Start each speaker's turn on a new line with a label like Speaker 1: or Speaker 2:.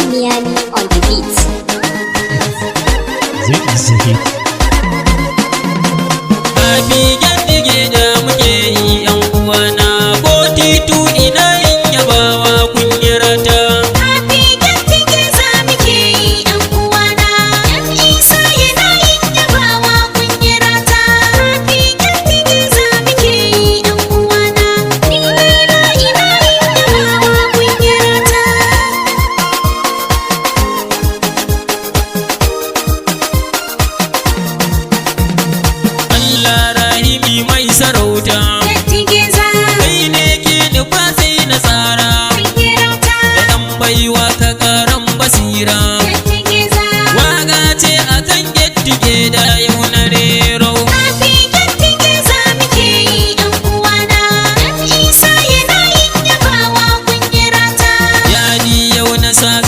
Speaker 1: Miami on the beat.
Speaker 2: Happy Dige da muke yi yan uwana, ko titu ina yin yabawa kun rata.
Speaker 1: Happy Dige za muke yi yan uwana, yan Isa yana yin yabawa kun rata. Happy Dige za muke yi yan uwana, ni Laila ina yin yabawa kun rata.
Speaker 2: Allah rahimi mai sarauta, kai ne ke nufa sai na tsara, da ɗan baiwa ka karan basira. Waga ce akan Dige da yau na rero. Yadi yau na sa